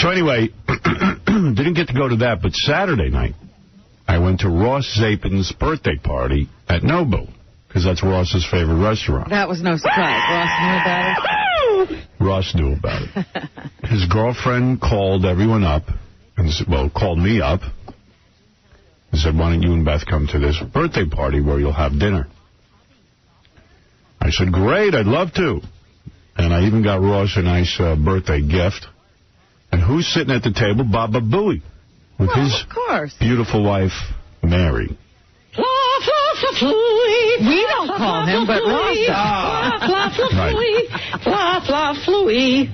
So anyway, didn't get to go to that, but Saturday night, I went to Ross Zapin's birthday party at Nobu, because that's Ross's favorite restaurant. That was no surprise. Ross knew about it. His girlfriend called everyone up, and called me up, and said, why don't you and Beth come to this birthday party where you'll have dinner? I said, great, I'd love to. And I even got Ross a nice birthday gift. And who's sitting at the table? Baba Booey, with his beautiful wife, Mary. We don't call him, but Ross does.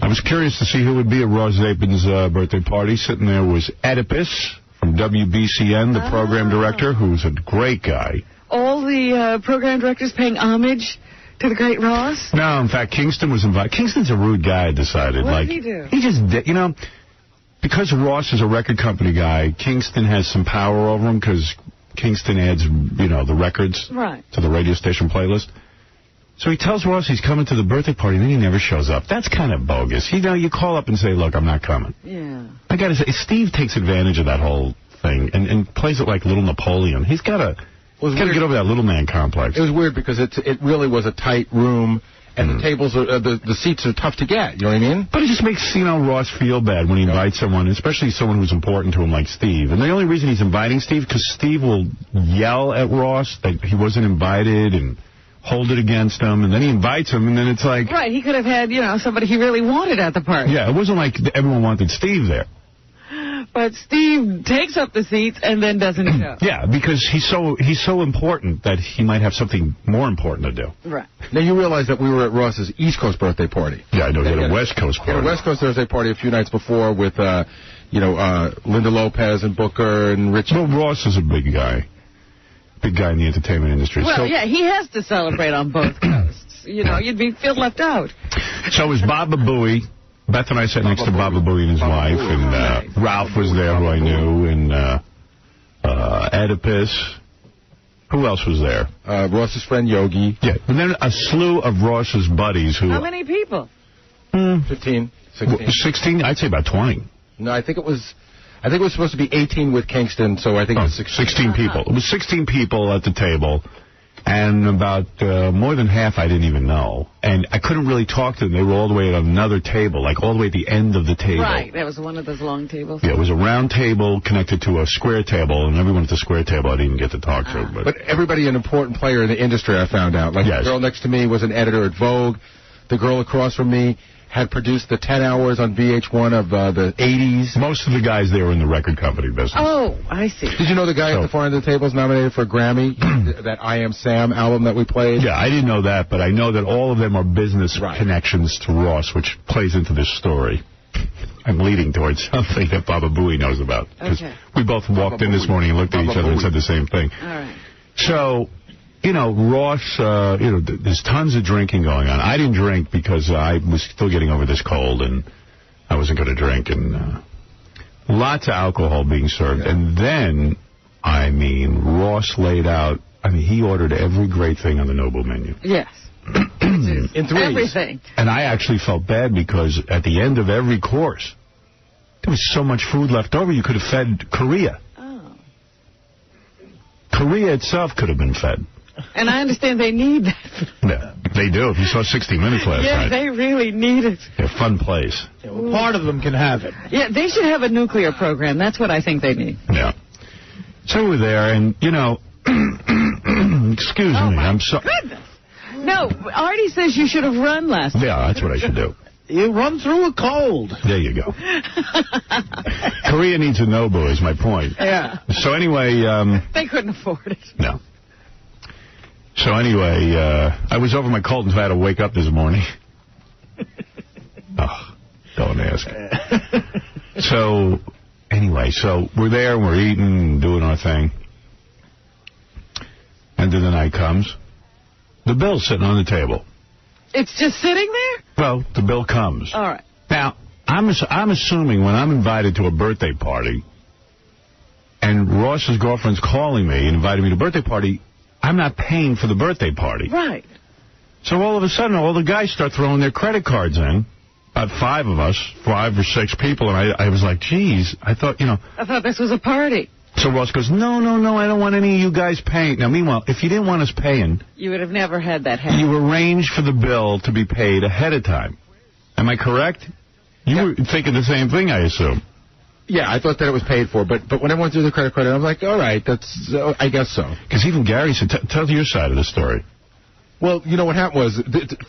I was curious to see who would be at Ross Zapin's birthday party. Sitting there was Oedipus from WBCN, the program director, who's a great guy. All the program directors paying homage to the great Ross? No, in fact, Kingston was invited. Kingston's a rude guy, I decided. What did he do? He just did, because Ross is a record company guy, Kingston has some power over him because Kingston adds, the records to the radio station playlist. So he tells Ross he's coming to the birthday party, and then he never shows up. That's kind of bogus. You call up and say, look, I'm not coming. Yeah. I got to say, Steve takes advantage of that whole thing and plays it like little Napoleon. He's got to get over that little man complex. It was weird because it really was a tight room, and the tables the seats are tough to get. You know what I mean? But it just makes Ross feel bad when he invites someone, especially someone who's important to him like Steve. And the only reason he's inviting Steve because Steve will yell at Ross that he wasn't invited and hold it against him, and then he invites him, and then it's like... Right, he could have had, somebody he really wanted at the party. Yeah, it wasn't like everyone wanted Steve there. But Steve takes up the seats and then doesn't show. Yeah, because he's so important that he might have something more important to do. Right. Now, you realize that we were at Ross's East Coast birthday party. Yeah, I know. He had a West Coast party. He had a West Coast Thursday party a few nights before with, Linda Lopez and Booker and Richie. Well, Ross is a big guy. Big guy in the entertainment industry. Well, yeah, he has to celebrate on both coasts. You'd feel left out. So it was Baba Booey. Beth and I sat next to Baba Booey and his wife, and Ralph was there, who I knew, and Oedipus. Who else was there? Ross's friend Yogi. Yeah, and then a slew of Ross's buddies. How many people? 15, 16. 16? I'd say about 20. No, I think it was supposed to be 18 with Kingston, so I think it was 16 people. It was 16 people at the table, and about more than half I didn't even know. And I couldn't really talk to them. They were all the way at another table, like all the way at the end of the table. Right, that was one of those long tables. Yeah, it was a round table connected to a square table, and everyone at the square table I didn't even get to talk to. But everybody an important player in the industry, I found out. Like the girl next to me was an editor at Vogue. The girl across from me had produced the 10 hours on VH1 of the 80s. Most of the guys there were in the record company business. Oh, I see. Did you know the guy at the far end of the table is nominated for a Grammy? That I Am Sam album that we played? Yeah, I didn't know that, but I know that all of them are business connections to Ross, which plays into this story. I'm leading towards something that Baba Booey knows about. Because we both walked in this morning and looked at each other and said the same thing. All right. So... Ross, there's tons of drinking going on. I didn't drink because I was still getting over this cold, and I wasn't going to drink. And lots of alcohol being served. Yeah. And then, Ross laid out, he ordered every great thing on the Noble menu. Yes. In threes. Everything. And I actually felt bad because at the end of every course, there was so much food left over, you could have fed Korea. Oh. Korea itself could have been fed. And I understand they need that. Yeah, they do. If you saw 60 Minutes last night. Yeah, they really need it. Yeah, fun place. Yeah, well, part of them can have it. Yeah, they should have a nuclear program. That's what I think they need. Yeah. So we're there, and, excuse me, I'm sorry. Goodness. No, Artie says you should have run last night. Yeah, that's what I should do. You run through a cold. There you go. Korea needs a Nobu, is my point. Yeah. So anyway... they couldn't afford it. No. So anyway, I was over my cold until I had to wake up this morning. Oh, don't ask. So, anyway, we're there, and we're eating and doing our thing. And then the night comes. The bill's sitting on the table. It's just sitting there? Well, the bill comes. All right. Now, I'm assuming when I'm invited to a birthday party, and Ross's girlfriend's calling me and inviting me to a birthday party, I'm not paying for the birthday party. Right. So all of a sudden, all the guys start throwing their credit cards in. about 5 of us, 5 or 6 people, and I was like, geez, I thought this was a party. So Ross goes, no, I don't want any of you guys paying. Now, meanwhile, if you didn't want us paying... You would have never had that happen. You arranged for the bill to be paid ahead of time. Am I correct? You were thinking the same thing, I assume. Yeah, I thought that it was paid for, but when I went through the credit card, I'm like, all right, I guess so. Because even Gary said, tell your side of the story. Well, you know what happened was,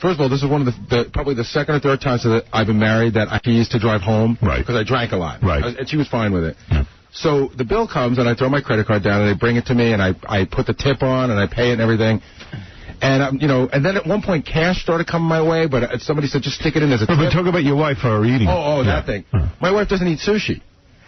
first of all, this is one of probably the second or third times that I've been married that I used to drive home. Right. Because I drank a lot. Right. And she was fine with it. Yeah. So the bill comes, and I throw my credit card down, and they bring it to me, and I put the tip on, and I pay it and everything. And, and then at one point, cash started coming my way, but somebody said, just stick it in as a tip. But talk about your wife or eating. That thing. My wife doesn't eat sushi.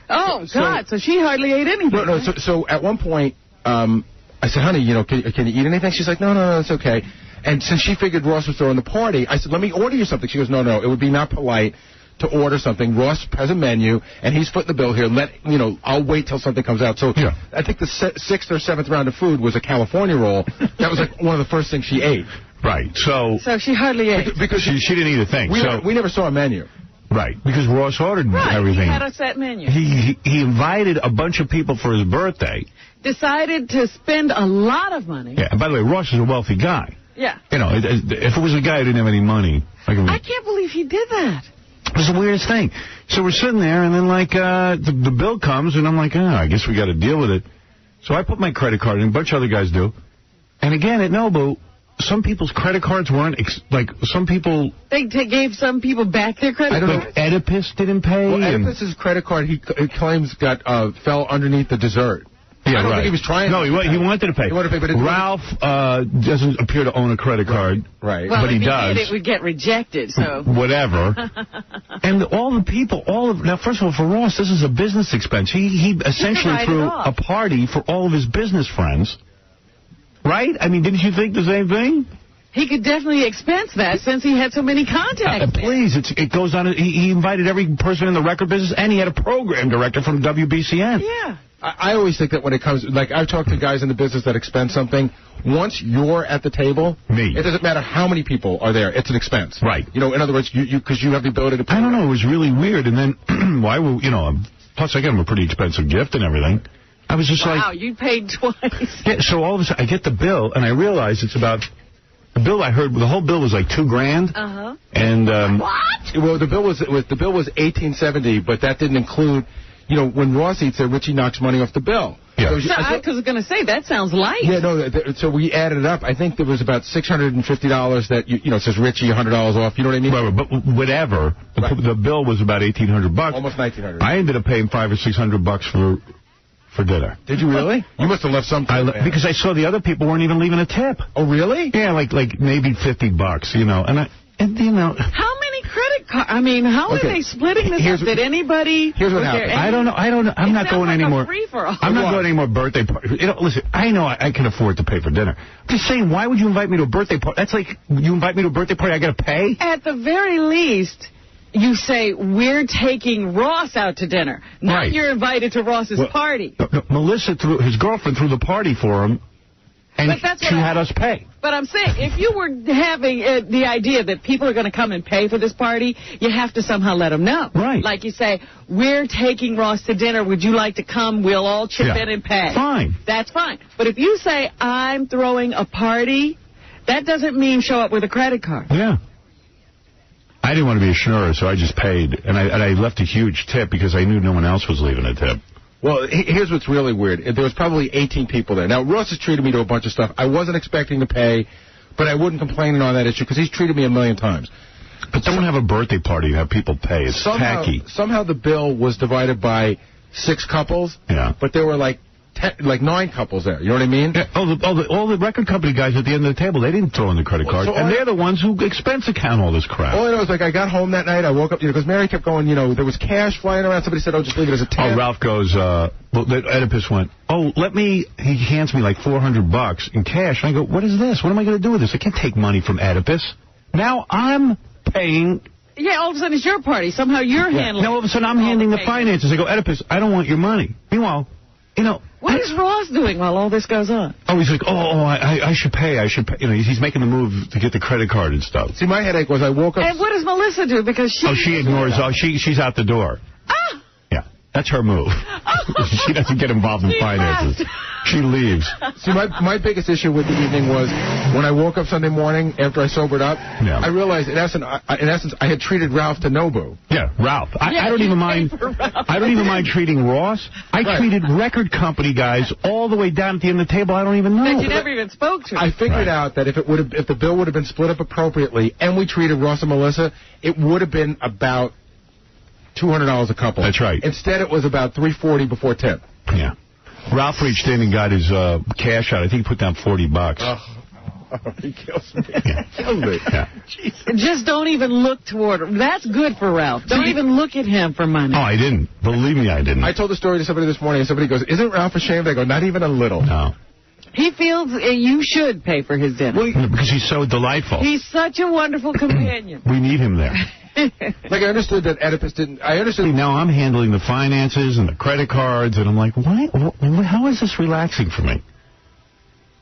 Oh, God, so she hardly ate anything. No, so at one point, I said, honey, can you eat anything? She's like, no, it's okay. And since she figured Ross was throwing the party, I said, let me order you something. She goes, no, it would be not polite to order something. Ross has a menu, and he's footing the bill here. I'll wait till something comes out. So I think the 6th or 7th round of food was a California roll. That was like one of the first things she ate. Right. So she hardly ate. Because she didn't eat a thing. We never saw a menu. Right, because Ross ordered everything. He had a set menu. He invited a bunch of people for his birthday. Decided to spend a lot of money. Yeah, and by the way, Ross is a wealthy guy. Yeah. If it was a guy who didn't have any money... I can't believe he did that. It was the weirdest thing. So we're sitting there, and then, the bill comes, and I'm like, I guess we got to deal with it. So I put my credit card in, a bunch of other guys do. And again, at Nobu, some people's credit cards weren't, some people... They gave some people back their credit cards? Like Oedipus didn't pay. Well, Oedipus's credit card, he claims, fell underneath the dessert. Yeah, I don't think he was trying to. No, he wanted to pay. He wanted to pay, but Ralph doesn't appear to own a credit card. Right. Well, but he does. It would get rejected, so... Whatever. And all the people, now, first of all, for Ross, this is a business expense. He essentially threw a party for all of his business friends. Right? I mean, didn't you think the same thing? He could definitely expense that since he had so many contacts. Please, it goes on. He invited every person in the record business, and he had a program director from WBCN. Yeah. I always think that when it comes, I've talked to guys in the business that expense something. Once you're at the table, it doesn't matter how many people are there. It's an expense. Right. In other words, because you have the ability to pay. I don't know. It was really weird. And then, plus I got him a pretty expensive gift and everything. I was just wow, you paid twice. Yeah, so all of a sudden, I get the bill, and I realize it's about... The bill I heard, the whole bill was like $2,000. Uh-huh. And what? Well, the bill was $1,870, but that didn't include, when Ross eats there, Richie knocks money off the bill. Yeah. So I was going to say that sounds light. Yeah, no. So we added it up. I think there was about $650 that it says Richie $100 off. You know what I mean? Right, but whatever. Right. The bill was about $1,800. Almost $1,900. I ended up paying $500 or $600 for dinner. Did you really? You must have left some tip. Because I saw the other people weren't even leaving a tip. Oh, really? Yeah, like maybe $50, How many credit cards? I mean, how are they splitting this up? Did anybody... Here's what happened. I don't know. I'm not going anymore. I'm not going anymore birthday party. Listen, I know I can afford to pay for dinner. I'm just saying, why would you invite me to a birthday party? That's like, you invite me to a birthday party, I got to pay? At the very least... You say, we're taking Ross out to dinner. Not you're invited to Ross's party. No, Melissa, his girlfriend, threw the party for him, and she had us pay. But I'm saying, if you were having the idea that people are going to come and pay for this party, you have to somehow let them know. Right. Like you say, we're taking Ross to dinner. Would you like to come? We'll all chip in and pay. Fine. That's fine. But if you say, I'm throwing a party, that doesn't mean show up with a credit card. Yeah. I didn't want to be a schnorrer, so I just paid. And I left a huge tip because I knew no one else was leaving a tip. Well, here's what's really weird. There was probably 18 people there. Now, Ross has treated me to a bunch of stuff. I wasn't expecting to pay, but I wouldn't complain on that issue because he's treated me a million times. But don't have a birthday party and have people pay. It's tacky. Somehow the bill was divided by 6 couples. Yeah. But there were like 9 couples there. You know what I mean? Yeah, all the record company guys at the end of the table, they didn't throw in the credit card. So they're the ones who expense account all this crap. All I know is, I got home that night, I woke up, because Mary kept going, there was cash flying around. Somebody said, just leave it as a tip. Oh, Ralph goes, Oedipus went, he hands me like $400 in cash. And I go, what is this? What am I going to do with this? I can't take money from Oedipus. Now I'm paying... Yeah, all of a sudden it's your party. Somehow you're handling... Now all of a sudden I'm handing the finances. I go, Oedipus, I don't want your money. Meanwhile... You know, what is Ross doing while all this goes on? Oh, he's like, I should pay. You know, he's making the move to get the credit card and stuff. See, my headache was I woke up... And what does Melissa do? Because she ignores... she's out the door. Ah! Yeah, that's her move. She doesn't get involved in finances. She leaves. See, my biggest issue with the evening was when I woke up Sunday morning after I sobered up, I realized, in essence, I had treated Ralph to Nobu. Yeah, Ralph. I don't even mind. I don't even mind treating Ross. I treated record company guys all the way down at the end of the table. I don't even know. That you never even spoke to. I figured out that if the bill would have been split up appropriately and we treated Ross and Melissa, it would have been about $200 a couple. That's right. Instead, it was about $340 before tip. Yeah. Ralph reached in and got his cash out. I think he put down $40. He kills me. Yeah. Kills me. Yeah. Just don't even look toward him. That's good for Ralph. Don't even look at him for money. Oh, I didn't. Believe me, I didn't. I told the story to somebody this morning, and somebody goes, isn't Ralph ashamed? I go, not even a little. No. He feels you should pay for his dinner. Well, because he's so delightful. He's such a wonderful companion. We need him there. Like, I understood that Oedipus didn't... I understood... Now I'm handling the finances and the credit cards, and I'm like, how is this relaxing for me?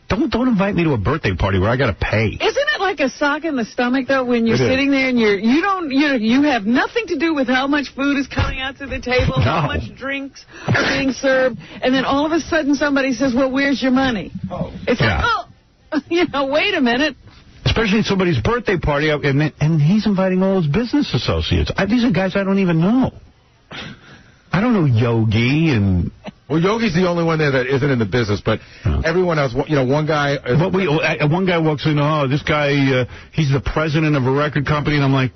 Don't invite me to a birthday party where I got to pay. Isn't it like a sock in the stomach, though, when you're sitting there and you have nothing to do with how much food is coming out to the table, how much drinks are being served, and then all of a sudden somebody says, well, where's your money? It's like, wait a minute. Especially at somebody's birthday party, and he's inviting all his business associates. These are guys I don't even know. I don't know Yogi and... Well, Yogi's the only one there that isn't in the business, but everyone else, one guy... One guy walks in, this guy, he's the president of a record company, and I'm like,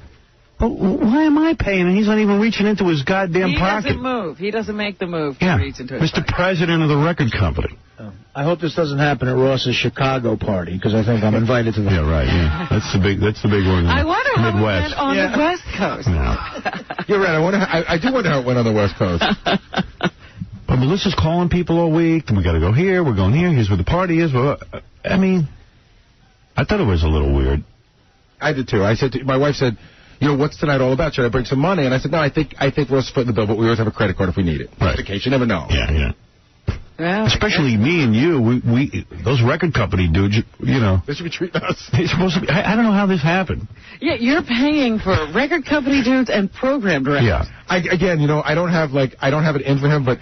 why am I paying? And he's not even reaching into his goddamn pocket. He doesn't move. He doesn't make the move. Yeah, Mr. President of the record company. I hope this doesn't happen at Ross's Chicago party, because I think I'm invited to that. Yeah, right. Yeah, that's the big one. I wonder how it Midwest. went on the West Coast. No. You're right. I do wonder how it went on the West Coast. But Melissa's calling people all week, and we got to go here. We're going here. Here's where the party is. Well, I mean, I thought it was a little weird. I did too. My wife said, what's tonight all about? Should I bring some money? And I said, no, I think Ross split the bill, but we always have a credit card if we need it. Right. Just in case, you never know. Yeah. Well, especially me and you, we those record company dudes, They should be treating us. They're supposed to be. I don't know how this happened. Yeah, you're paying for record company dudes and program directors. Yeah. I don't have it in for him, but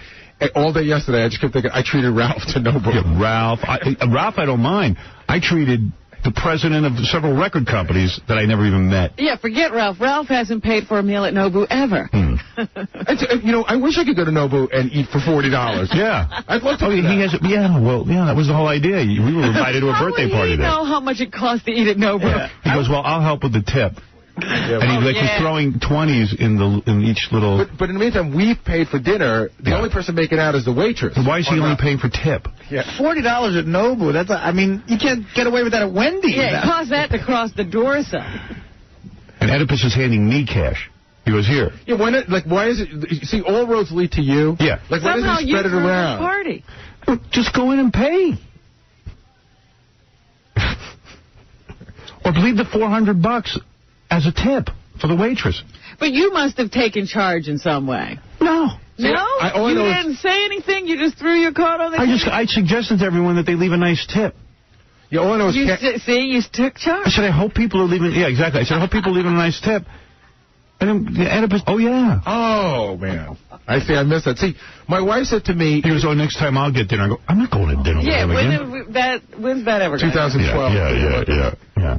all day yesterday I just kept thinking I treated Ralph to Nobu. Yeah, Ralph, I don't mind. I treated the president of several record companies that I never even met. Yeah, forget Ralph. Ralph hasn't paid for a meal at Nobu ever. I wish I could go to Nobu and eat for $40. Yeah. I'd love to do that. That was the whole idea. We were invited to a birthday party there. How would he know how much it costs to eat at Nobu? Yeah. He goes, well, I'll help with the tip. Yeah, and he was throwing 20s in each little... But in the meantime, we've paid for dinner. The only person making out is the waitress. Why is he only paying for tip? Yeah. $40 at Nobu. You can't get away with that at Wendy's. Yeah, it costs that to cross the door, son. And Oedipus is handing me cash. He goes, here. Yeah, why is it... See, all roads lead to you. Yeah. Like, why doesn't he spread it around? Party. Just go in and pay. Or leave the $400 as a tip for the waitress. But you must have taken charge in some way. No. No? You didn't say anything? You just threw your card on the table? I suggested to everyone that they leave a nice tip. Yeah, all I know is... you took charge. I said, I hope people are leaving... Yeah, exactly. I said, I hope people are leaving a nice tip. And then Oedipus, oh, man. I missed that. See, my wife said to me... He was, next time I'll get dinner. I go, I'm not going to dinner with him again. When's that ever going to 2012. Yeah.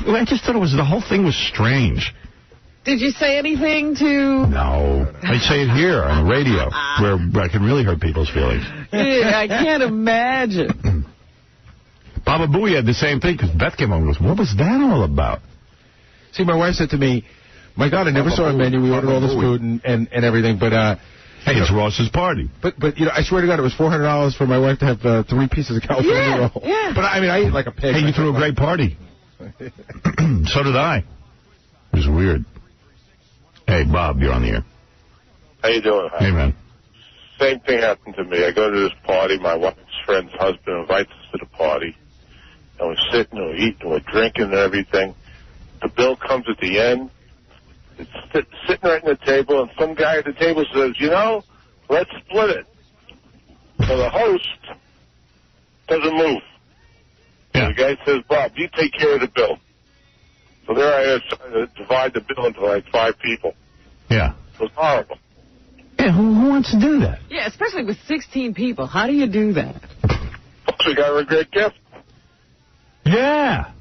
Well, I just thought the whole thing was strange. Did you say anything to... No. I'd say it here on the radio, where I can really hurt people's feelings. Yeah, I can't imagine. Baba Booey had the same thing, because Beth came home and goes, what was that all about? See, my wife said to me, my God, I never saw a menu. We ordered all this food and everything, but... Hey, it's Ross's party. But I swear to God, it was $400 for my wife to have 3 pieces of California roll. Yeah. But, I ate like a pig. Hey, you threw a great party. So did I. It was weird. Hey, Bob, you're on the air. How you doing? Hey, man. Same thing happened to me. I go to this party. My wife's friend's husband invites us to the party. And we're sitting and we're eating and we're drinking and everything. The bill comes at the end. It's sitting right on the table, and some guy at the table says, let's split it. So the host doesn't move. Yeah. The guy says, Bob, you take care of the bill. So there I is trying to divide the bill into like 5 people. Yeah. It was horrible. Yeah, who wants to do that? Yeah, especially with 16 people. How do you do that? Plus, we got her a great gift. Yeah.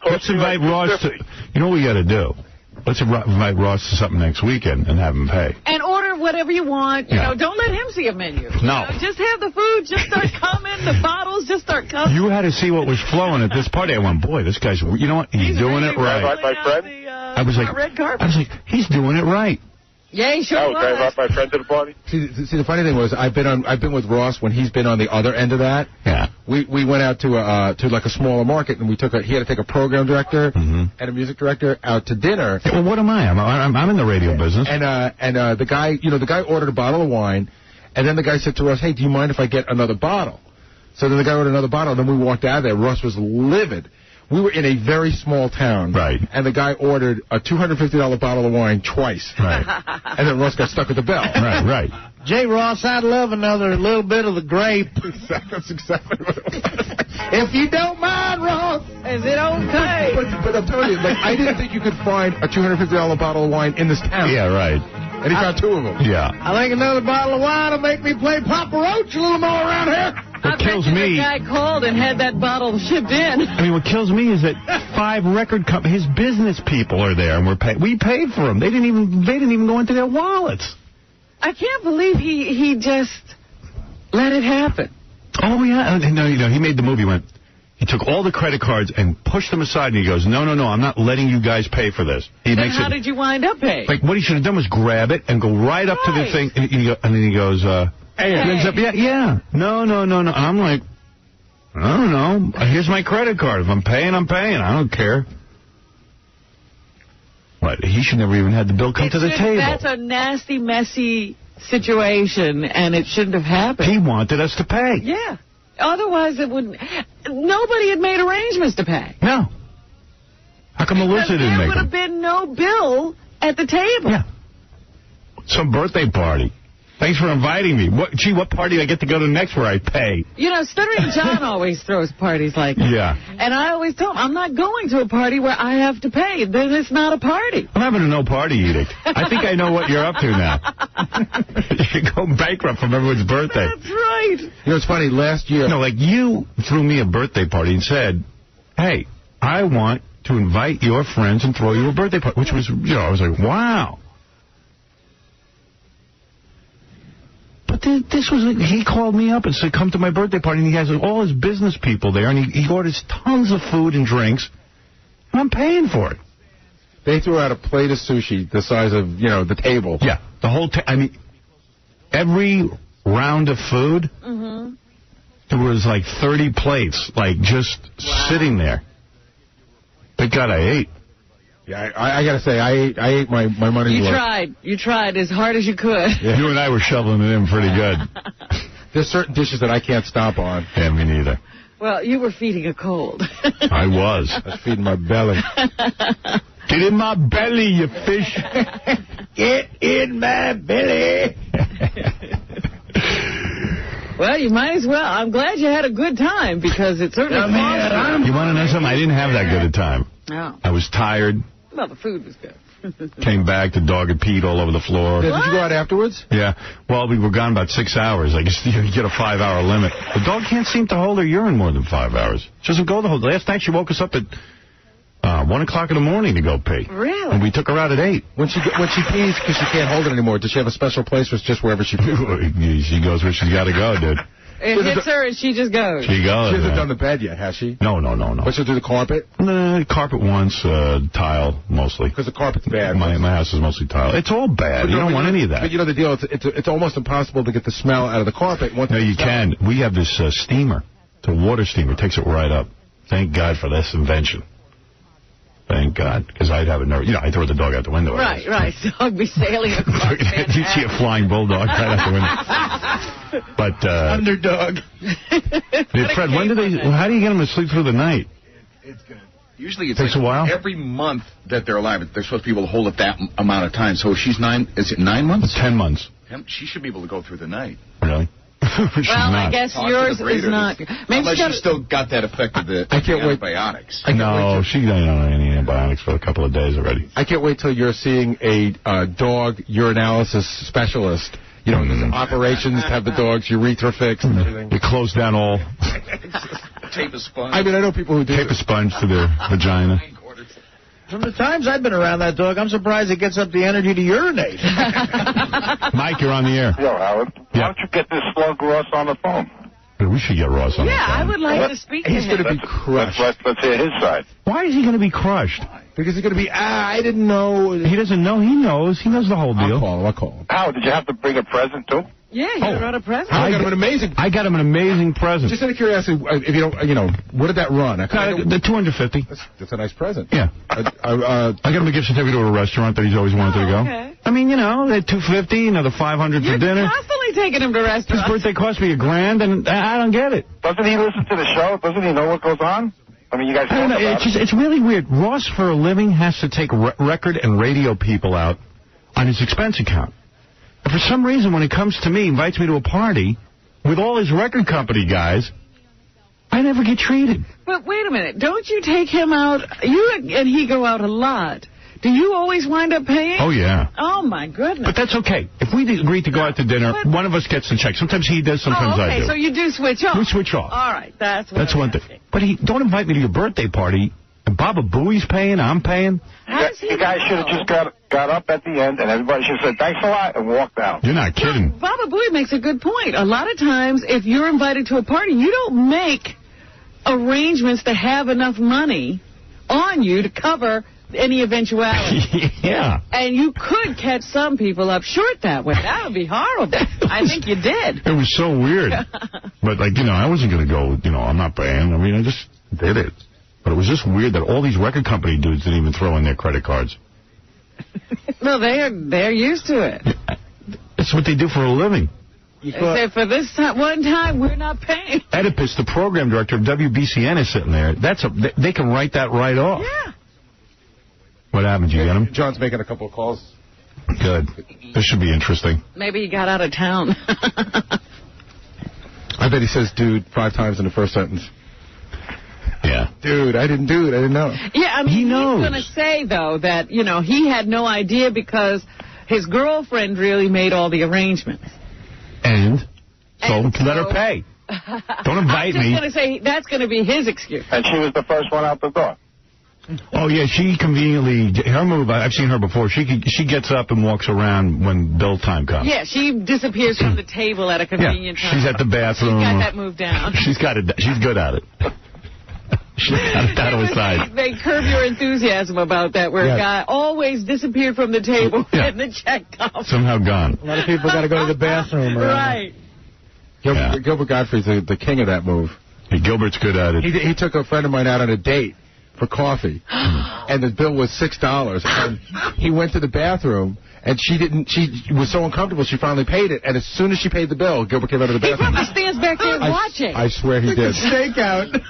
Let's invite Ross to... You know what we got to do? Let's invite Ross to something next weekend and have him pay. And order whatever you want. You know, don't let him see a menu. No. You know, just have the food. Just start coming. The bottles just start coming. You had to see what was flowing at this party. I went, boy, this guy's... You know what? He's doing it right. My friend? I was like, he's doing it right. Yeah, he sure was. Can I invite my friend to the party? See, the funny thing was, I've been with Ross when he's been on the other end of that. Yeah. We went out to like a smaller market, and he had to take a program director and a music director out to dinner. Yeah, well, what am I? I'm in the radio business. And the guy ordered a bottle of wine, and then the guy said to Ross, "Hey, do you mind if I get another bottle?" So then the guy ordered another bottle, and then we walked out of there. Ross was livid. We were in a very small town. Right. And the guy ordered a $250 bottle of wine twice. Right. And then Ross got stuck with the bill. Right. J. Ross, I'd love another little bit of the grape. That's exactly what it was. If you don't mind, Ross. Is it okay? But I'm telling you, like, I didn't think you could find a $250 bottle of wine in this town. Yeah, right. And he found 2 of them. Yeah. I think another bottle of wine will make me play Papa Roach a little more around here. What kills me... The guy called and had that bottle shipped in. I mean, what kills me is that 5 record companies, his business people are there, and we paid for them. They didn't even go into their wallets. I can't believe he just let it happen. Oh, yeah. No, he made the move. He took all the credit cards and pushed them aside, and he goes, no, I'm not letting you guys pay for this. How did you wind up paying? Like, what he should have done was grab it and go right up to the thing, and then he goes, hey. He ends up, yeah. No. And I'm like, I don't know. Here's my credit card. If I'm paying, I'm paying. I don't care. What? He should never even had the bill come to the table. That's a nasty, messy situation, and it shouldn't have happened. He wanted us to pay. Yeah. Otherwise, it wouldn't. Nobody had made arrangements to pay. No. How come Melissa didn't make them? There would have been no bill at the table. Yeah. Some birthday party. Thanks for inviting me. What party do I get to go to next where I pay? You know, Stuttering John always throws parties like that. Yeah. And I always tell him, I'm not going to a party where I have to pay. Then it's not a party. I'm having a no-party edict. I think I know what you're up to now. You go bankrupt from everyone's birthday. That's right. You know, it's funny, last year... No, like you threw me a birthday party and said, hey, I want to invite your friends and throw you a birthday party, which was, I was like, wow. But this was, he called me up and said, come to my birthday party, and he has all his business people there, and he orders tons of food and drinks, and I'm paying for it. They threw out a plate of sushi the size of, the table. Yeah, the whole, every round of food, there was like 30 plates, like just sitting there. Thank God I ate. Yeah, I got to say, I ate my money's worth. You tried as hard as you could. Yeah. You and I were shoveling it in pretty good. There's certain dishes that I can't stop on. Yeah, me neither. Well, you were feeding a cold. I was. I was feeding my belly. Get in my belly, you fish. Get in my belly. Well, you might as well. I'm glad you had a good time, because it certainly cost you want to know something? I didn't have that good a time. No. I was tired. Well, the food was good. Came back, the dog had peed all over the floor. Did you go out afterwards? Yeah. Well, we were gone about 6 hours. I guess you get a 5-hour limit. The dog can't seem to hold her urine more than 5 hours. She doesn't go the whole... Last night she woke us up at 1 o'clock in the morning to go pee. Really? And we took her out at 8. When she pees because she can't hold it anymore, does she have a special place or it's just wherever she pees? She goes where she's got to go, dude. It hits her and she just goes. She goes. She hasn't done the bed yet, has she? No. But she'll do the carpet? Carpet once, tile, mostly. Because the carpet's bad. My house is mostly tile. It's all bad. You don't want any of that. But you know the deal, it's almost impossible to get the smell out of the carpet. No, you can. We have this steamer. It's a water steamer. It takes it right up. Thank God for this invention. Thank God, because I'd have a nerve. I throw the dog out the window. Right. Dog be sailing across Manhattan. You see a flying bulldog right out the window. But underdog. Fred, how do you get them to sleep through the night? Usually it takes a while. Every month that they're alive, they're supposed to be able to hold it that amount of time. So if she's 9, is it 9 months? 10 months. She should be able to go through the night. Really? I guess yours is not. Unless you still got that effect of the antibiotics. No, she didn't have any antibiotics for a couple of days already. I can't wait till you're seeing a dog urinalysis specialist. You know, there's operations to have the dog's urethra fixed and everything. You close down all. Tape a sponge. I mean, I know people who do tape a sponge to their vagina. From the times I've been around that dog, I'm surprised it gets up the energy to urinate. Mike, you're on the air. Yo, Howard, why don't you get this slug Ross on the phone? We should get Ross on the phone. Yeah, I would like to speak to him. He's going to be crushed. Let's hear his side. Why is he going to be crushed? Because he's going to be, I didn't know. He doesn't know. He knows. He knows the whole deal. I'll call him. Howard, did you have to bring a present, too? Yeah, you brought a present. I got him an amazing. I got him an amazing present. Just out of curiosity, if you don't, what did that run? The $250. That's a nice present. Yeah. I got him a gift certificate to a restaurant that he's always wanted to go. Okay. I mean, they're $250, another $500 for dinner. You're constantly taking him to restaurants. His birthday cost me $1,000, and I don't get it. Doesn't he listen to the show? Doesn't he know what goes on? I mean, you guys I don't know. It's really weird. Ross, for a living, has to take record and radio people out on his expense account. And for some reason, when it comes to me, invites me to a party with all his record company guys, I never get treated. But wait a minute. Don't you take him out? You and he go out a lot. Do you always wind up paying? Oh, yeah. Oh, my goodness. But that's okay. If we agree to go out to dinner, one of us gets the check. Sometimes he does, sometimes I do. So you do switch off. We switch off. All right. That's one thing. But don't invite me to your birthday party. And Baba Booey's paying, I'm paying. You guys should have just got up at the end, and everybody should have said, thanks a lot, and walked out. You're not kidding. Well, Baba Booey makes a good point. A lot of times, if you're invited to a party, you don't make arrangements to have enough money on you to cover any eventuality. Yeah. And you could catch some people up short that way. That would be horrible. I think you did. It was so weird. But, I wasn't going to go, I'm not paying. I mean, I just did it. But it was just weird that all these record company dudes didn't even throw in their credit cards. No, they're used to it. It's what they do for a living. They say, for this one time, we're not paying. Oedipus, the program director of WBCN, is sitting there. They can write that right off. Yeah. What happened? Did you get him? John's making a couple of calls. Good. This should be interesting. Maybe he got out of town. I bet he says dude 5 times in the first sentence. Yeah. Dude, I didn't do it. I didn't know. Yeah, I mean, he knows. He's going to say, though, that, he had no idea because his girlfriend really made all the arrangements. And so let her pay. Don't invite me. I'm just going to say that's going to be his excuse. And she was the first one out the door. Oh, yeah, she conveniently, her move, I've seen her before, she gets up and walks around when bill time comes. Yeah, she disappears from the table at a convenient time. She's at the bathroom. She's got that move down. She's got it. She's good at it. She's got it down to a side. They curb your enthusiasm about that, where a guy always disappeared from the table and the check comes. Somehow gone. A lot of people got to go to the bathroom. Right. Gilbert Gottfried's the king of that move. Hey, Gilbert's good at it. He took a friend of mine out on a date for coffee, and the bill was $6. And he went to the bathroom, and she was so uncomfortable, she finally paid it. And as soon as she paid the bill, Gilbert came out of the bathroom. He probably stands back there watching. I swear he did. Stakeout.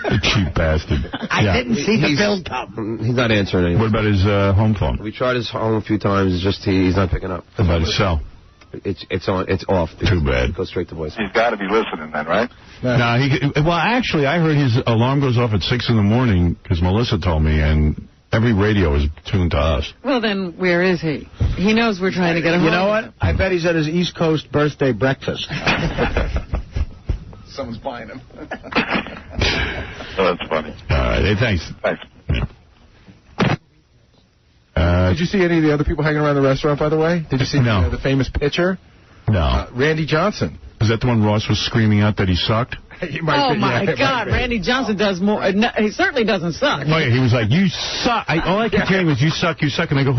You cheap bastard. I didn't see the bill come. He's not answering anything. What about his home phone? We tried his home a few times. It's just he's not picking up. What about his cell? It's off. Too bad. It goes straight to voice. He's got to be listening then, right? No, actually, I heard his alarm goes off at 6 in the morning because Melissa told me, and every radio is tuned to us. Well, then, where is he? He knows we're trying to get him home. You know what? I bet he's at his East Coast birthday breakfast. Someone's buying him. Oh, that's funny. All right. Hey, thanks. Thanks. Did you see any of the other people hanging around the restaurant, by the way? Did you see the famous pitcher? No. Randy Johnson. Is that the one Ross was screaming out that he sucked? My God, Randy Johnson does more. No, he certainly doesn't suck. Oh, yeah, he was like, you suck. All I kept hearing was, you suck, you suck. And I go,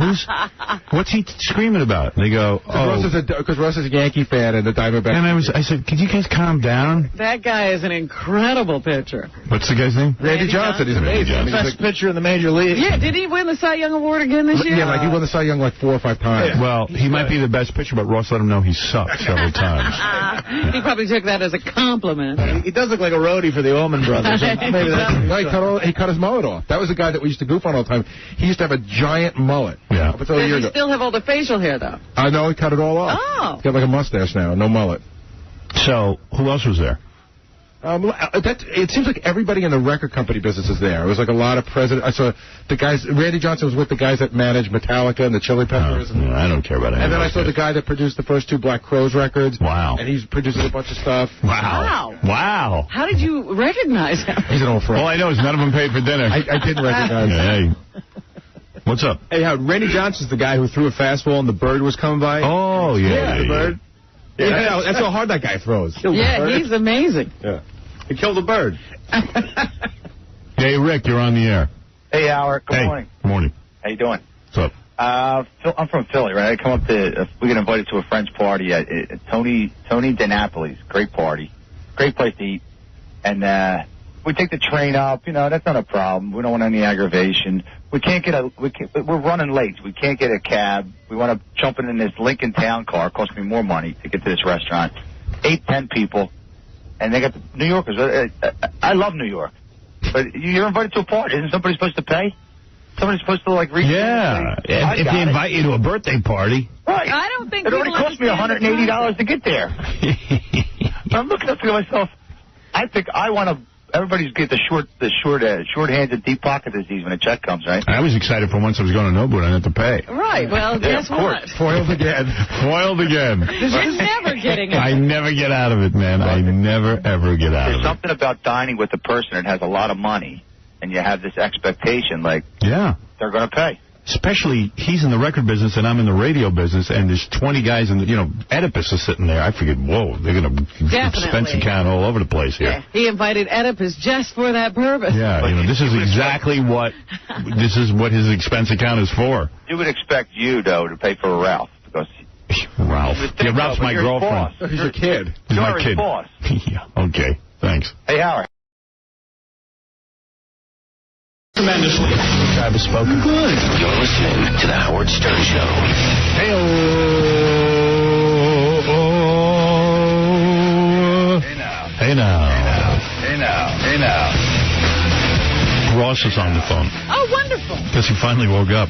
what's he screaming about? And they go, because Russ is a Yankee fan and the Diamondbacks. And I said, could you guys calm down? That guy is an incredible pitcher. What's the guy's name? Randy Johnson. He's amazing. Best pitcher in the major league. Yeah, did he win the Cy Young Award again this year? Yeah, he won the Cy Young 4 or 5 times. Yeah. Well, he might be the best pitcher, but Ross let him know he sucked several times. He probably took that as a compliment. He does look like a roadie for the Allman Brothers. Maybe that's he cut his mullet off. That was the guy that we used to goof on all the time. He used to have a giant mullet. Yeah. Up until a year ago. Does he still have all the facial hair, though? I know, he cut it all off. Oh. He's got like a mustache now, no mullet. So, who else was there? It seems like everybody in the record company business is there. It was like a lot of presidents. I saw the guys. Randy Johnson was with the guys that managed Metallica and the Chili Peppers. No, I don't care about any And then of I saw the guy that produced the first 2 Black Crowes records. Wow. And he's producing a bunch of stuff. Wow. How did you recognize him? He's an old friend. All I know is none of them paid for dinner. I didn't recognize him. Hey. What's up? Hey, Howard, Randy Johnson's the guy who threw a fastball and the bird was coming by. Oh, yeah. The bird. Yeah, that's how hard that guy throws. Yeah, he's amazing. Yeah. He killed a bird. Hey, Rick, you're on the air. Hey, Howard. Good morning. Good morning. How you doing? What's up? I'm from Philly, right? I come up to, we get invited to a friend's party at Tony DiNapoli's. Great party. Great place to eat. And we take the train up. You know, that's not a problem. We don't want any aggravation. We can't get we're running late. We can't get a cab. We want to jump in this Lincoln Town car. It cost me more money to get to this restaurant. 8-10 people. And they got the New Yorkers. I love New York. But you're invited to a party. Isn't somebody supposed to pay? Somebody's supposed to, like, reach. Yeah. If they invite you to a birthday party. Right. I don't think it already cost me $180 to get there. I'm looking up to myself. I think I want to. Everybody's get the short-handed, deep pocket disease when a check comes, right? I was excited for once I was going to Nobu and I didn't have to pay. Right. Well, guess what? Foiled again. Foiled again. You're never getting out. I never get out of it, man. I never, ever get out of it. There's something about dining with a person that has a lot of money, and you have this expectation, like, they're going to pay. Especially, he's in the record business and I'm in the radio business, and there's 20 guys in the, Oedipus is sitting there. I figured, whoa, they're going to expense account all over the place here. Yeah. He invited Oedipus just for that purpose. Yeah, this is exactly what his expense account is for. You would expect you, though, to pay for Ralph. Because Ralph. Yeah, Ralph's my girlfriend. He's your kid. He's my kid. Boss. Yeah, okay, thanks. Hey, Howard. Tremendously. Travis spoken. Good. You're listening to The Howard Stern Show. Hey-oh. Hey now. Ross is on the phone. Oh, wonderful. Because he finally woke up.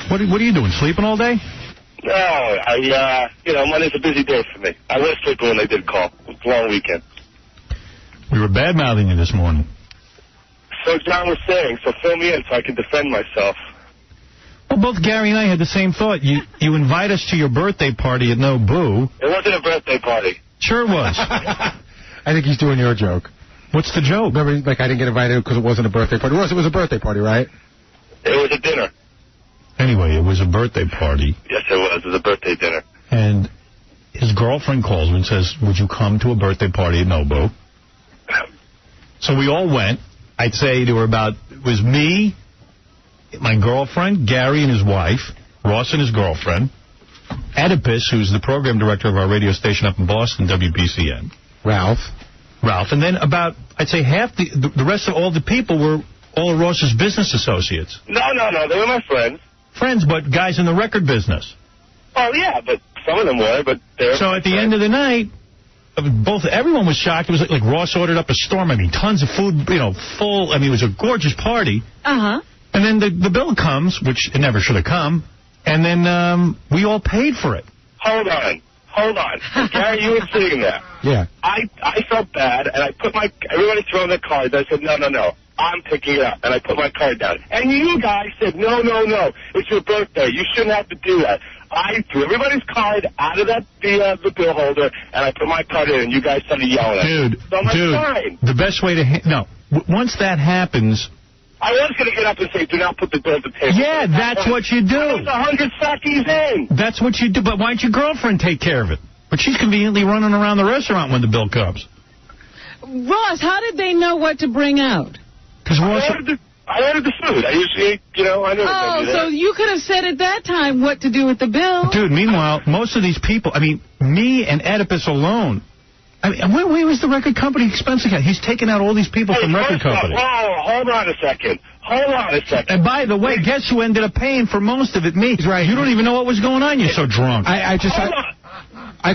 What are you doing, sleeping all day? No, Monday's a busy day for me. I was sleeping when they did call. It was a long weekend. We were bad-mouthing you this morning. So John was saying, so fill me in so I can defend myself. Well, both Gary and I had the same thought. You invite us to your birthday party at Nobu. It wasn't a birthday party. Sure was. I think he's doing your joke. What's the joke? Remember, like, I didn't get invited because it wasn't a birthday party. It was a birthday party, right? It was a dinner. Anyway, it was a birthday party. Yes, it was. It was a birthday dinner. And his girlfriend calls him and says, would you come to a birthday party at Nobu? So we all went. I'd say there were it was me, my girlfriend, Gary and his wife, Ross and his girlfriend, Oedipus, who's the program director of our radio station up in Boston, WBCN. Ralph. And then I'd say half the rest of all the people were all of Ross's business associates. No, they were my friends. Friends, but guys in the record business. Oh, yeah, but some of them were, but they're... So at the end of the night... everyone was shocked. It was like Ross ordered up a storm. I mean, tons of food, full. I mean, it was a gorgeous party. Uh-huh. And then the bill comes, which it never should have come, and then we all paid for it. Hold on. Gary, you were sitting there. Yeah. I felt bad, and I put everybody throwing their cards. I said, no, I'm picking it up. And I put my card down. And you guys said, no, it's your birthday. You shouldn't have to do that. I threw everybody's card out of the bill holder, and I put my card in, and you guys started yelling at me. So I'm fine. The best way to... once that happens... I was going to get up and say, do not put the bill at the table. Yeah, that's what you do. I was 100 sackies in. That's what you do, but why don't your girlfriend take care of it? But she's conveniently running around the restaurant when the bill comes. Ross, how did they know what to bring out? Because Ross... I ordered the food. I usually, I know. Oh, so you could have said at that time what to do with the bill. Dude, meanwhile, most of these people, me and Oedipus alone, where was the record company expense account? He's taken out all these people from record companies. Hold on a second. And by the way, guess who ended up paying for most of it? Me. He's right. You don't even know what was going on. You're so drunk. I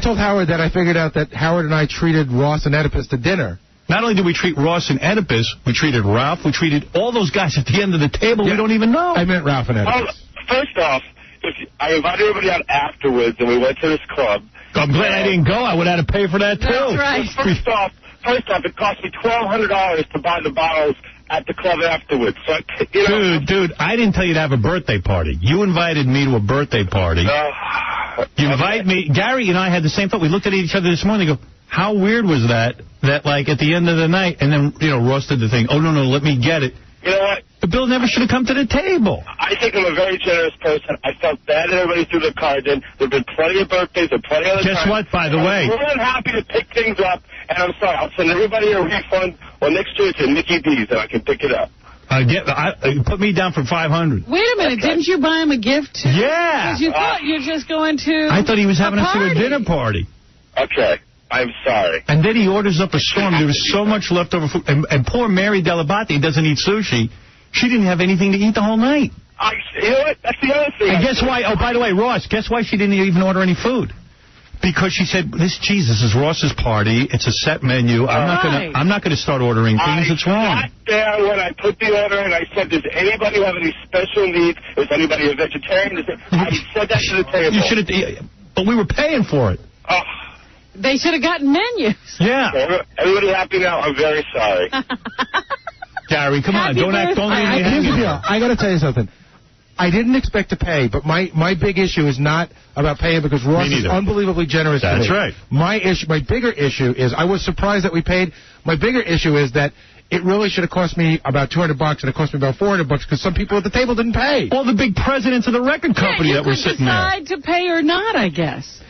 told Howard that I figured out that Howard and I treated Ross and Oedipus to dinner. Not only did we treat Ross and Oedipus, we treated Ralph, we treated all those guys at the end of the table we don't even know. I meant Ralph and Oedipus. First off, I invited everybody out afterwards, and we went to this club. I'm glad I didn't go. I would have had to pay for that, too. That's right. First off, it cost me $1,200 to buy the bottles at the club afterwards. So, Dude, I didn't tell you to have a birthday party. You invited me to a birthday party. You invite me. Gary and I had the same thought. We looked at each other this morning and go, how weird was that, like, at the end of the night, and then, Ross did the thing, oh, no, let me get it. You know what? The bill never should have come to the table. I think I'm a very generous person. I felt bad that everybody threw their cards in. There have been plenty of birthdays and plenty of other Guess times. what, by the way? I'm more than happy to pick things up, and I'm sorry. I'll send everybody a refund, or next year it's at Mickey D's, and I can pick it up. Put me down for $500. Wait a minute, didn't you buy him a gift, too? Yeah. Because you thought you were just going to I thought he was having us at a dinner party. Okay. I'm sorry. And then he orders up a storm. There was so much leftover food. And poor Mary Delabate doesn't eat sushi. She didn't have anything to eat the whole night. You know what? That's the other thing. And guess why? Oh, by the way, Ross, guess why she didn't even order any food? Because she said, this is Ross's party. It's a set menu. I'm not gonna start ordering things. It's wrong. I sat there when I put the order and I said, does anybody have any special needs? Is anybody a vegetarian? I said that to the table. You should have, but we were paying for it. They should have gotten menus. Yeah. Everybody happy now? I'm very sorry. Gary, come on. Don't leave me hanging. I got to tell you something. I didn't expect to pay, but my big issue is not about paying because Ross is unbelievably generous to me. That's right. My bigger issue is I was surprised that we paid. My bigger issue is that it really should have cost me about $200 and it cost me about $400 because some people at the table didn't pay. All the big presidents of the record company that were sitting there. You could decide to pay or not, I guess.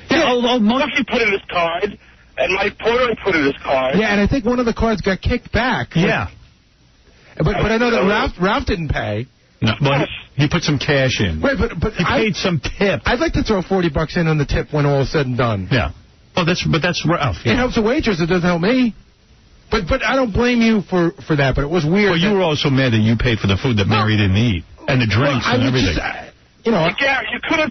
Murphy put in his card, and Mike Porter put in his card. Yeah, and I think one of the cards got kicked back. Yeah. But I know that Ralph didn't pay. No, but he put some cash in. Wait, but he paid some tip. I'd like to throw $40 in on the tip when all is said and done. Yeah. Oh, that's Ralph. Yeah. It helps the waitress. It doesn't help me. But I don't blame you for that. But it was weird. Well, you were also mad that you paid for the food that Mary didn't eat and the drinks and everything. Gary, you could have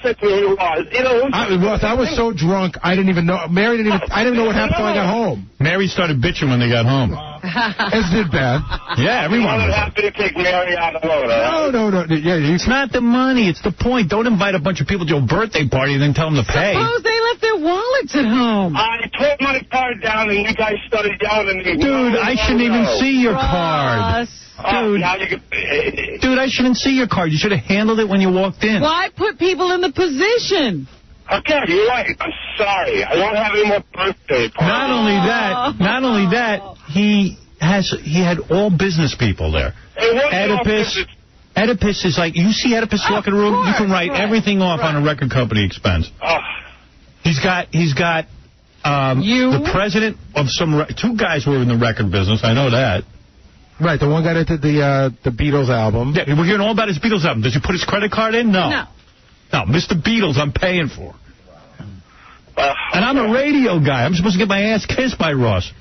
said to me who it was. Ross, I was so drunk, I didn't even know. I didn't even know what happened until I got home. Mary started bitching when they got home. As did Beth. Yeah, everyone was happy to take Mary out alone. No. Yeah, it's not the money. It's the point. Don't invite a bunch of people to a birthday party and then tell them to pay. Suppose they left their wallets at home. I put my card down and you guys started yelling at me. Dude, I shouldn't even see your card. Dude, I shouldn't see your card. You should have handled it when you walked in. Why put people in the position? Okay, you're right. I'm sorry. I won't have any more birthday parties. Not only that, he had all business people there. Oedipus is like, you see Oedipus walk in the room, you can write everything off on a record company expense. He's got the president of two guys who are in the record business. I know that. Right, the one guy that did the Beatles album. Yeah, we're hearing all about his Beatles album. Does he put his credit card in? No. No, Mr. Beatles, I'm paying for. And I'm a radio guy. I'm supposed to get my ass kissed by Ross.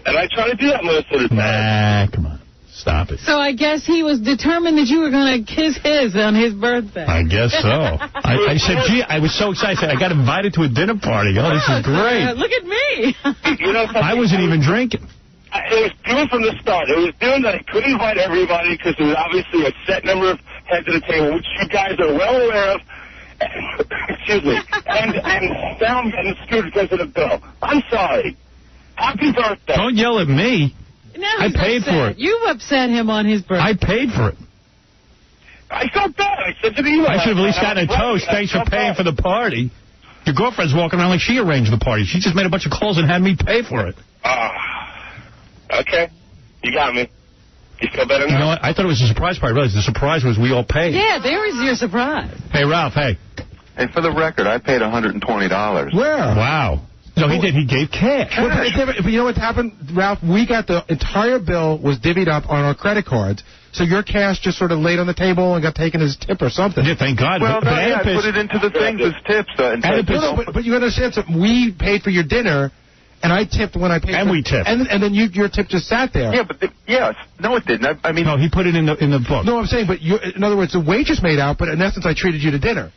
And I try to do that most of the time. Nah, come on. Stop it. So I guess he was determined that you were going to kiss his on his birthday. I guess so. I said, gee, I was so excited. I got invited to a dinner party. Oh, this is great. Look at me. I wasn't even drinking. It was due from the start. It was due that I couldn't invite everybody because there was obviously a set number of heads at the table, which you guys are well aware of. Excuse me. And now I'm getting screwed because of the bill. I'm sorry. Happy birthday. Don't yell at me. Now I paid for it. You've upset him on his birthday. I paid for it. I felt bad. I said to the email. I should have at least gotten a toast. Thanks for paying for the party. Your girlfriend's walking around like she arranged the party. She just made a bunch of calls and had me pay for it. Okay. You got me. You feel better now? You know what? I thought it was a surprise party. I realized the surprise was we all paid. Yeah, there was your surprise. Hey, Ralph, hey. Hey, for the record, I paid $120. Where? Wow. No, he did. He gave cash. But you know what happened, Ralph? We got the entire bill was divvied up on our credit cards. So your cash just sort of laid on the table and got taken as tip or something. Yeah, thank God. Well, I put it into the things as tips. But you understand something. We paid for your dinner, and I tipped when I paid. And we tipped. And then your tip just sat there. Yeah, but yes. No, it didn't. I mean, no, he put it in the book. No, I'm saying, but in other words, the waitress made out, but in essence, I treated you to dinner.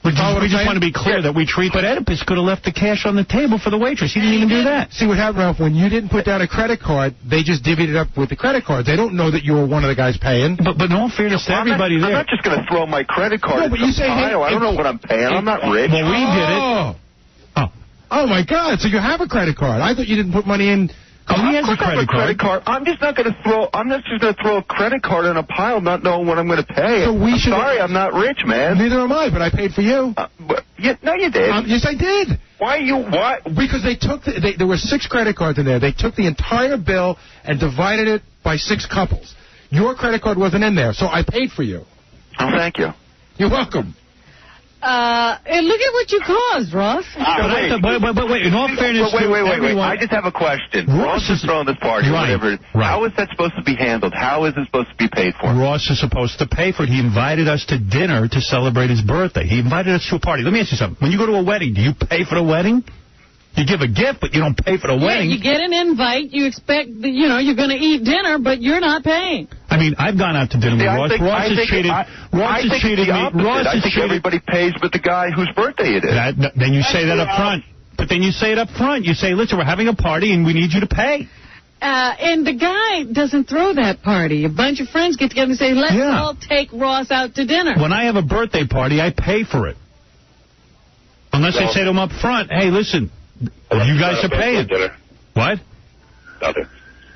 We just want to be clear that we treat... But Oedipus could have left the cash on the table for the waitress. He didn't even do that. See what happened, Ralph? When you didn't put down a credit card, they just divvied it up with the credit cards. They don't know that you were one of the guys paying. But in all fairness to everybody there... I'm not just going to throw my credit card in the pile. I don't know what I'm paying. I'm not rich. Well, we did it. Oh, my God. So you have a credit card. I thought you didn't put money in... He has a credit card. I'm just not going to throw. I'm not just going to throw a credit card in a pile, not knowing what I'm going to pay. So sorry, I'm not rich, man. Neither am I, but I paid for you. No, you did. Yes, I did. Why you? What? Because they took. There were 6 credit cards in there. They took the entire bill and divided it by 6 couples. Your credit card wasn't in there, so I paid for you. Oh, thank you. You're welcome. And look at what you caused, Ross. But wait, in all fairness wait. I just have a question. Ross is throwing this party or whatever. Right. How is that supposed to be handled? How is it supposed to be paid for? Ross is supposed to pay for it. He invited us to dinner to celebrate his birthday. He invited us to a party. Let me ask you something. When you go to a wedding, do you pay for the wedding? You give a gift, but you don't pay for the wedding. You get an invite. You expect, you're going to eat dinner, but you're not paying. I mean, I've gone out to dinner with Ross. Ross has treated me. I think everybody pays but the guy whose birthday it is. Then you say that up front. But then you say it up front. You say, listen, we're having a party and we need you to pay. And the guy doesn't throw that party. A bunch of friends get together and say, let's all take Ross out to dinner. When I have a birthday party, I pay for it. Unless I say to him up front, hey, listen, you guys are paying. What? Nothing.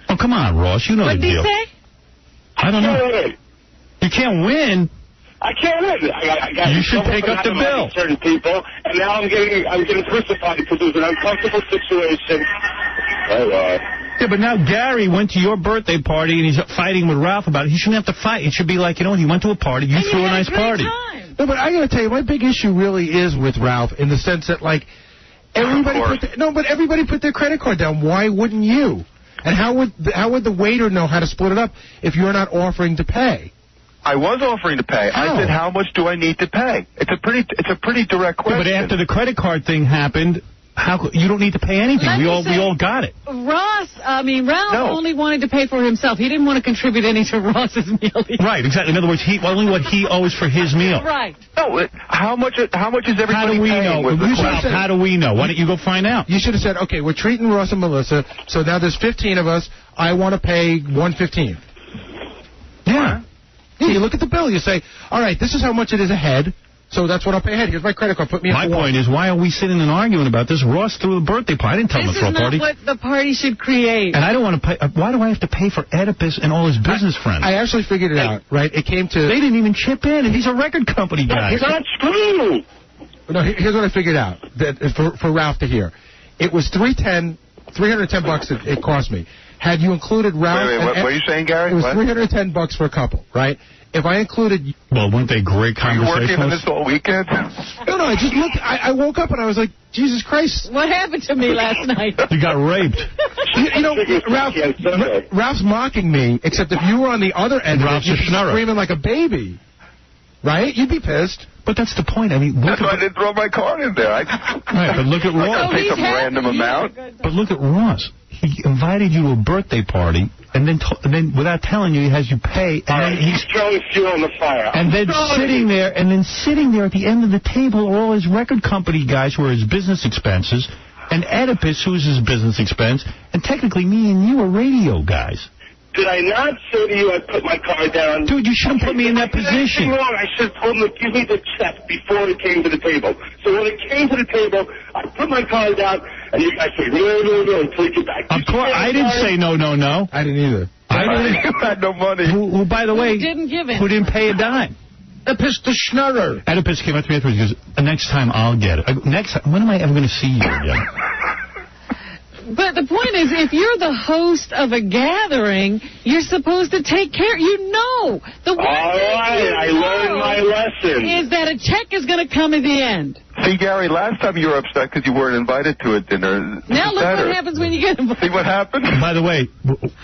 Oh, come on, Ross. You know the deal. What did he say? I don't know. You can't win. I can't win. You should take up the bill. Certain people, and now I'm getting crucified because it was an uncomfortable situation. Yeah, but now Gary went to your birthday party and he's fighting with Ralph about it. He shouldn't have to fight. It should be like, he went to a party. You threw a nice party. No, but I got to tell you, my big issue really is with Ralph in the sense that, like, everybody put their credit card down. Why wouldn't you? And how would the waiter know how to split it up if you're not offering to pay? I was offering to pay. How? I said, how much do I need to pay? It's a pretty direct question. Yeah, but after the credit card thing happened, you don't need to pay anything. We all got it. Ralph only wanted to pay for himself. He didn't want to contribute any to Ross's meal. Right, exactly. In other words, only what he owes for his meal. Right. No, how much is everybody paying? How do we know? Why don't you go find out? You should have said, okay, we're treating Ross and Melissa, so now there's 15 of us. I want to pay 1/15. Yeah. Yeah, you look at the bill. You say, all right, this is how much it is ahead. So that's what I'll pay ahead. Here's my credit card. Put me in. My point is, why are we sitting and arguing about this? Ross threw a birthday party. I didn't tell him to throw a party. This is not what the party should create. And I don't want to pay. Why do I have to pay for Oedipus and all his business friends? I actually figured it out, right? It came to... They didn't even chip in, and he's a record company guy. That's true. No, here's what I figured out for Ralph to hear. It was $310 it cost me. Had you included Ralph... Wait, what are you saying, Gary? It was $310 for a couple, right? If I included... Well, weren't they great conversations? Were you working on this all weekend? No, I just looked... I woke up and I was like, Jesus Christ. What happened to me last night? You got raped. Ralph's mocking me, except if you were on the other end of it, you'd be screaming like a baby. Right? You'd be pissed. But that's the point. I mean, that's why I didn't throw my card in there. Right, but look at Ross. I pay some random amount. But look at Ross. He invited you to a birthday party, and then without telling you, he has you pay. And then he's throwing fuel on the fire. And then sitting there at the end of the table are all his record company guys who are his business expenses, and Oedipus, who's his business expense, and technically me and you are radio guys. Did I not say to you I put my card down? Dude, you shouldn't put me in that position. Wrong. I should have told him to give me the check before it came to the table. So when it came to the table, I put my card down, and you guys said, no, until you get back. Of course, I didn't say no. I didn't either. You had no money. Who, by the way, didn't give it. Who didn't pay a dime? Oedipus the Schnurrer. Oedipus came up to me afterwards and goes, next time I'll get it. When am I ever going to see you again? But the point is, if you're the host of a gathering, you're supposed to take care. You know. All right, I learned my lesson. Is that a check is going to come at the end. See, Gary, last time you were upset because you weren't invited to a dinner. Now look what happens when you get invited. See what happened? By the way,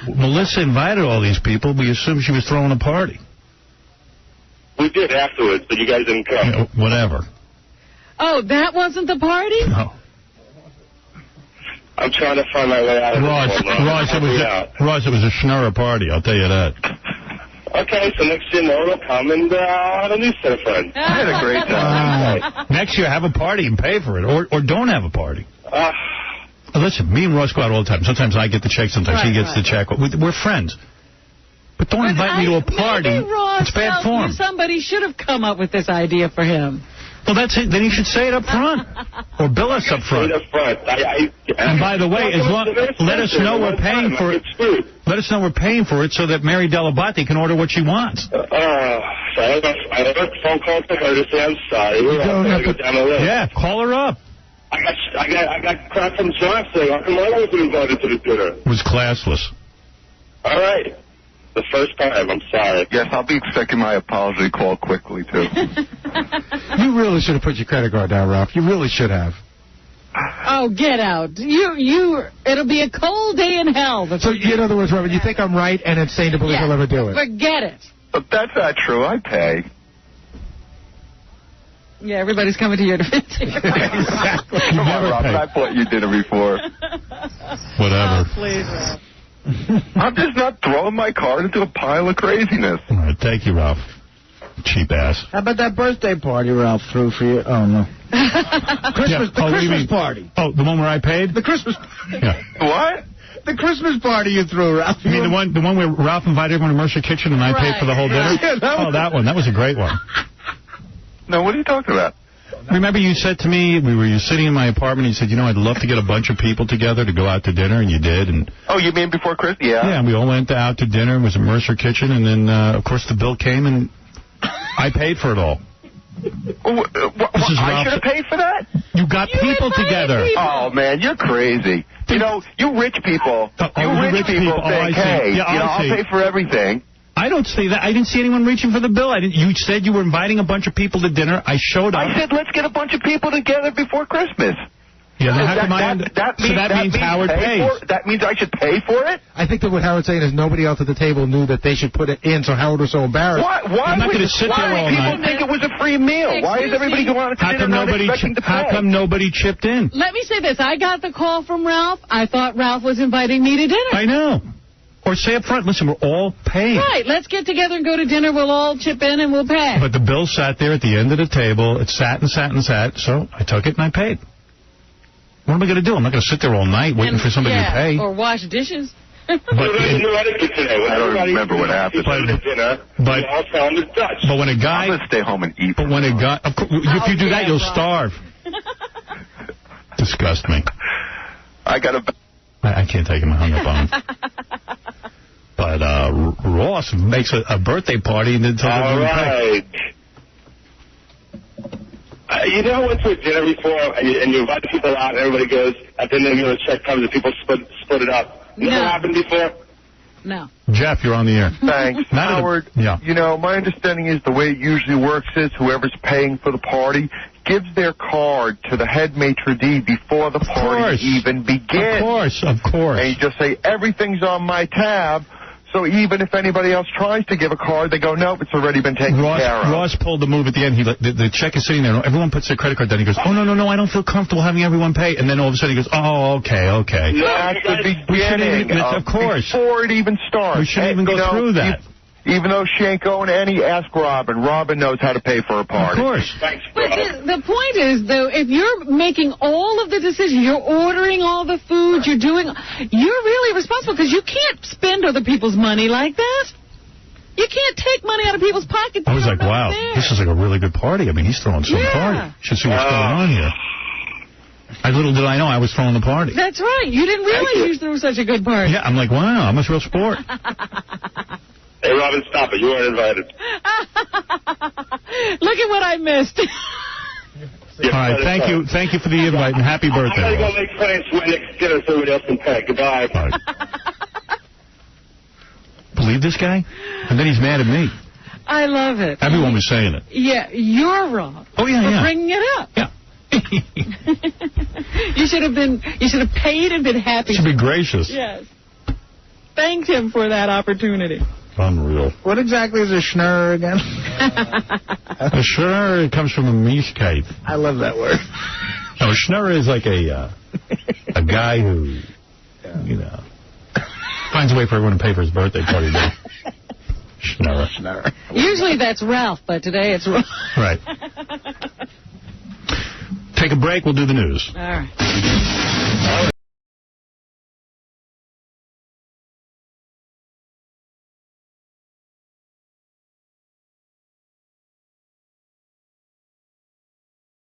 Melissa invited all these people. We assumed she was throwing a party. We did afterwards, but you guys didn't come. Whatever. Oh, that wasn't the party? No. I'm trying to find my way out of Ross, it was a Schnurrer party, I'll tell you that. Okay, so next year, no, they'll come and I'll have a new set of friends. I had a great time. Next year, have a party and pay for it, or don't have a party. Listen, me and Ross go out all the time. Sometimes I get the check, sometimes he gets the check. We're friends. But don't invite me to a party. It's bad form. Somebody should have come up with this idea for him. Well, that's it. Then you should say it up front. Or bill us up front. And by the way, let us know we're paying for it. Let us know we're paying for it so that Mary Delabate can order what she wants. So I have a phone call to her to say I'm sorry. Go down the list. Yeah, call her up. I got crap from John saying, how come I wasn't invited to the dinner? It was classless. All right. The first time, I'm sorry. Yes, I'll be expecting my apology call quickly, too. You really should have put your credit card down, Ralph. You really should have. Oh, get out. It'll be a cold day in hell. So, in other words, Robin, you think I'm right and insane to believe he'll ever do it? Forget it. But that's not true. I pay. Yeah, everybody's coming to your defense. Exactly. Come on, Robin. I bought you dinner before. Whatever. Oh, please, Ralph. I'm just not throwing my card into a pile of craziness. All right, thank you, Ralph. Cheap ass. How about that birthday party Ralph threw for you? Oh, no. Christmas party. Oh, the one where I paid? The Christmas Yeah. What? The Christmas party you threw, Ralph. You mean the one where Ralph invited everyone to Mercer Kitchen and I paid for the whole dinner? Yeah, that one. That was a great one. No, what are you talking about? Remember you said to me, you were sitting in my apartment, and you said, I'd love to get a bunch of people together to go out to dinner, and you did. And oh, you mean before Christmas? Yeah. Yeah, and we all went out to dinner. It was a Mercer Kitchen, and then, of course, the bill came, and I paid for it all. I should have paid for that? You got people together. Oh, man, you're crazy. You rich people, say, hey, I'll pay for everything. I don't say that. I didn't see anyone reaching for the bill. You said you were inviting a bunch of people to dinner. I showed up. I said, let's get a bunch of people together before Christmas. Yeah, that means Howard pays. That means I should pay for it? I think that what Howard's saying is nobody else at the table knew that they should put it in, so Howard was so embarrassed. Why would people think it was a free meal? Why is everybody going out to dinner not expecting to pay? How come nobody chipped in? Let me say this. I got the call from Ralph. I thought Ralph was inviting me to dinner. I know. Or say up front, listen, we're all paying. Right, let's get together and go to dinner. We'll all chip in and we'll pay. But the bill sat there at the end of the table. It sat and sat and sat, so I took it and I paid. What am I going to do? I'm not going to sit there all night waiting for somebody to pay. Or wash dishes. I don't remember what happened. But when a guy... I'm going to stay home and eat. But when a guy... If you do that, you'll starve. Disgust me. I can't take him. I hung up on him. But Ross makes a birthday party and then tells everyone to pay. I went to a dinner before and you invite people out and everybody goes, at the end of the check comes and people split it up. Never happened before? No. Jeff, you're on the air. Thanks. Howard, my understanding is the way it usually works is whoever's paying for the party gives their card to the head maitre d' before the party even begins. Of course. And you just say, everything's on my tab. So even if anybody else tries to give a card, they go, nope, it's already been taken care of. Ross pulled the move at the end. The check is sitting there. Everyone puts their credit card down. He goes, oh, no, I don't feel comfortable having everyone pay. And then all of a sudden he goes, oh, okay. That's the beginning. Of course. Before it even starts. We shouldn't even go through that. Even though she ain't going any, ask Robin. Robin knows how to pay for a party. Of course. Thanks, but the point is, though, if you're making all of the decisions, you're ordering all the food, you're really responsible because you can't spend other people's money like that. You can't take money out of people's pockets. I was like, wow, this is like a really good party. I mean, he's throwing some party. Should see what's going on here. Little did I know I was throwing the party. That's right. You didn't realize you threw such a good party. Yeah, I'm like, wow, I'm a real sport. Hey, Robin, stop it. You weren't invited. Look at what I missed. All right, thank you for the invite, and happy birthday. I'm going to go make friends for next dinner so everybody else can pay. Goodbye. All right. Believe this guy? And then he's mad at me. I love it. Everyone was saying it. Yeah, you're wrong. Oh, yeah, for bringing it up. Yeah. You should have paid and been happy. You should be gracious. Yes. Thanked him for that opportunity. Unreal. What exactly is a schnurr again? A schnurr comes from a Mischkeit. I love that word. No, a schnurr is like a guy who, finds a way for everyone to pay for his birthday party. Schnorrer. Usually that's Ralph, but today it's Ralph. Right. Take a break. We'll do the news. All right.